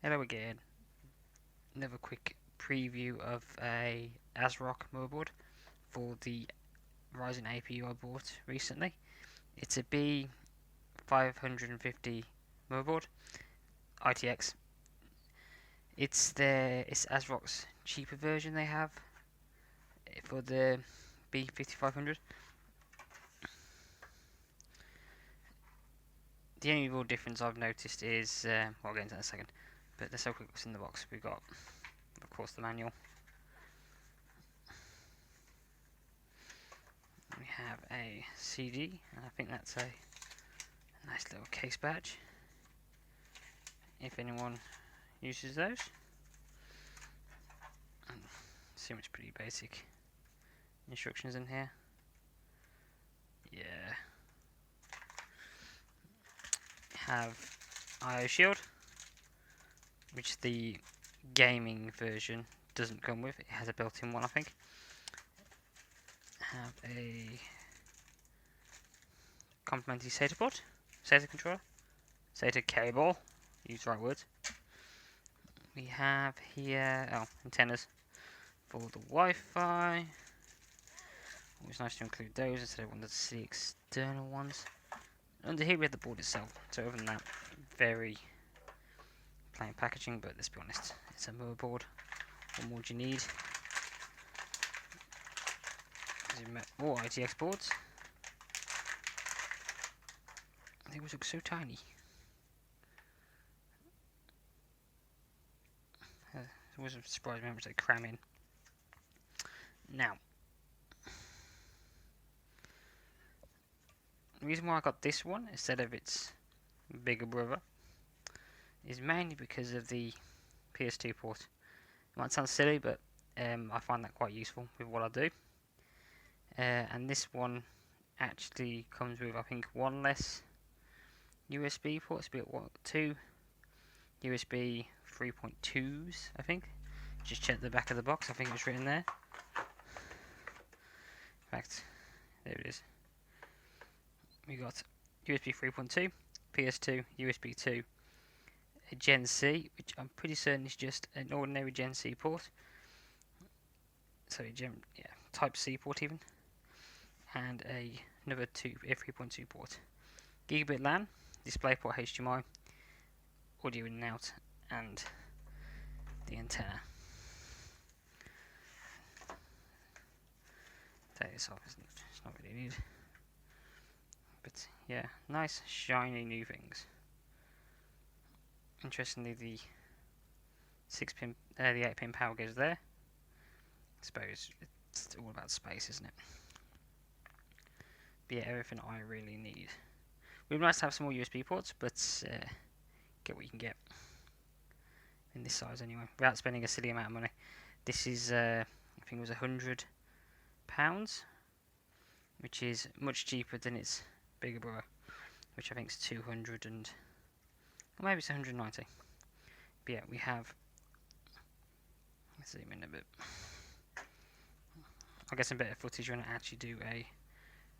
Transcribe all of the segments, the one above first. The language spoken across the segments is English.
Hello again. Another quick preview of a ASRock motherboard for the Ryzen APU I bought recently. It's a B550 motherboard, ITX. It's ASRock's cheaper version they have for the B5500. The only real difference I've noticed is, I'll get into that in a second, but let's have a quick look what's in the box. We've got, of course, the manual. We have a CD, and I think that's a nice little case badge, if anyone uses those. So much pretty basic instructions in here. Yeah. Have IO shield, which the gaming version doesn't come with. It has a built-in one, I think. Have a complementary SATA port, SATA controller, SATA cable. Use the right words. We have here antennas for the Wi-Fi. Always nice to include those instead of one of the external ones. Under here we have the board itself. So other than that, very plain packaging. But let's be honest, it's a motherboard. What more do you need? More ITX boards. They always look so tiny. It always surprised me how much they cram in. Now, the reason why I got this one instead of its bigger brother is mainly because of the Ps2 port. It might sound silly, but I find that quite useful with what I do. And this one actually comes with, I think, one less USB port. It's two USB 3.2s, I think. Just check the back of the box. I think it's written there. In fact, there it is. We got USB 3.2, PS2, USB 2, a Gen C, which I'm pretty certain is just an ordinary Gen C port. So Type C port even, and another 3.2 port. Gigabit LAN, DisplayPort HDMI, audio in and out, and the antenna. Take this off, it's not really needed. But yeah, nice shiny new things. Interestingly, the 6-pin, the 8-pin power goes there. I suppose it's all about space, isn't it? But yeah, everything I really need. We'd be nice to have some more USB ports, but get what you can get in this size anyway, without spending a silly amount of money. This is, I think it was £100, which is much cheaper than its bigger brother, which I think is 200 and, or maybe it's 190. But yeah, we have. Let's zoom in a bit. I'll get some better footage when I actually do a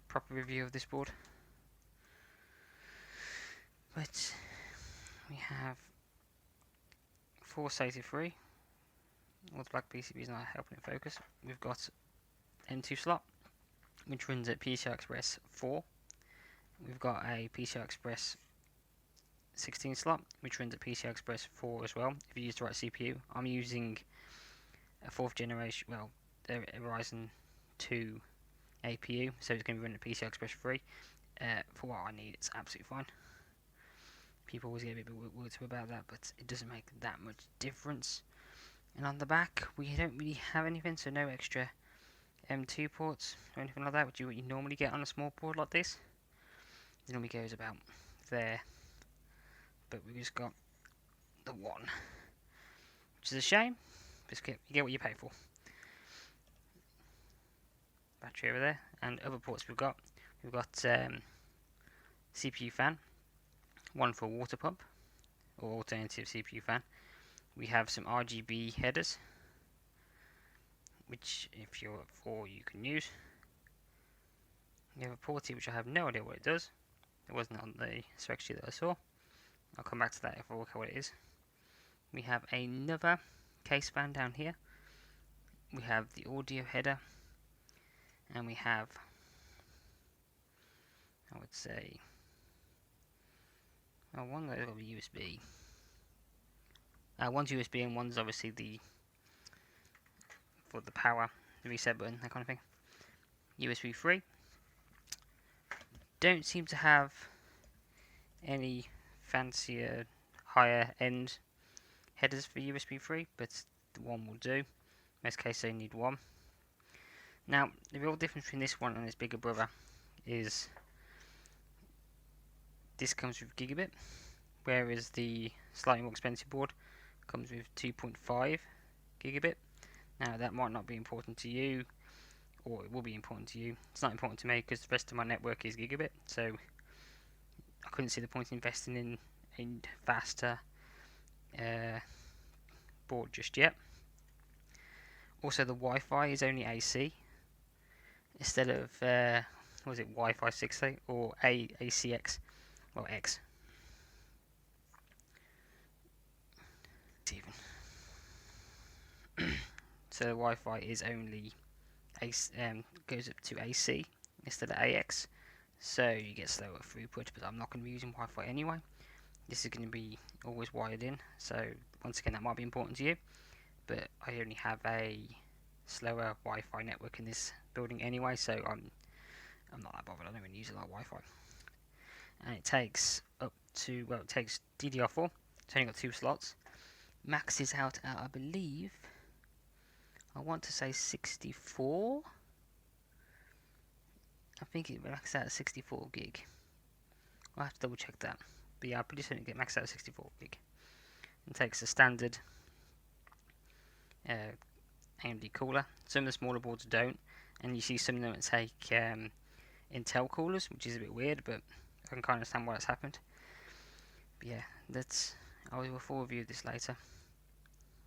proper review of this board. But we have 4 SATA free. All the black PCBs not helping it focus. We've got N2 slot, which runs at PCI Express 4. We've got a PCI Express 16 slot, which runs at PCI Express 4 as well. If you use the right CPU, I'm using a 4th generation, a Ryzen 2 APU, so it's going to be running at PCI Express 3. For what I need, it's absolutely fine. People always get a bit worried about that, but it doesn't make that much difference. And on the back, we don't really have anything, so no extra M2 ports or anything like that, which is what you normally get on a small board like this. It normally goes about there, but we just got the one, which is a shame. Just you get what you pay for. Battery over there, and other ports we've got CPU fan, one for water pump or alternative CPU fan. We have some RGB headers, which if you're 4 you can use. We have a port here which I have no idea what it does. It wasn't on the spec sheet that I saw. I'll come back to that if I work out what it is. We have another case fan down here. We have the audio header, and we have, I would say, oh, one of those will be USB. One's USB and one's obviously for the power, the reset button, that kind of thing. USB 3. Don't seem to have any fancier, higher end headers for USB 3, but the one will do. Most cases they need one. Now, the real difference between this one and its bigger brother is this comes with gigabit, whereas the slightly more expensive board comes with 2.5 gigabit. Now, that might not be important to you, or it will be important to you. It's not important to me because the rest of my network is gigabit, so I couldn't see the point in investing in a faster board just yet. Also, the Wi-Fi is only AC instead of what was it, Wi-Fi 6 or ACX, well, X. Even so, the Wi-Fi is only goes up to AC instead of AX, so you get slower throughput. But I'm not going to be using Wi-Fi anyway. This is going to be always wired in, so once again that might be important to you, but I only have a slower Wi-Fi network in this building anyway, so I'm not that bothered. I don't really use a lot of Wi-Fi, and it takes up to, well, it takes DDR4. It's only got 2 slots. Maxes out at, I believe, I want to say 64. I think it maxes out at 64 gig. I'll have to double check that. But yeah, I'm pretty certain it get maxed out at 64 gig. It takes a standard AMD cooler. Some of the smaller boards don't, and you see some of them that take Intel coolers, which is a bit weird, but I can kind of understand why that's happened. But yeah, I will full review this later.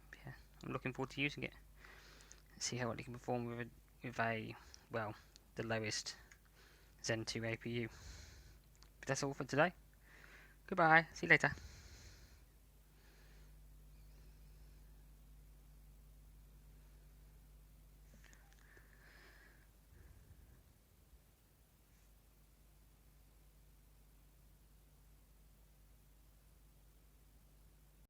But yeah, I'm looking forward to using it. See how well it can perform with a well, the lowest Zen 2 APU. But that's all for today. Goodbye. See you later.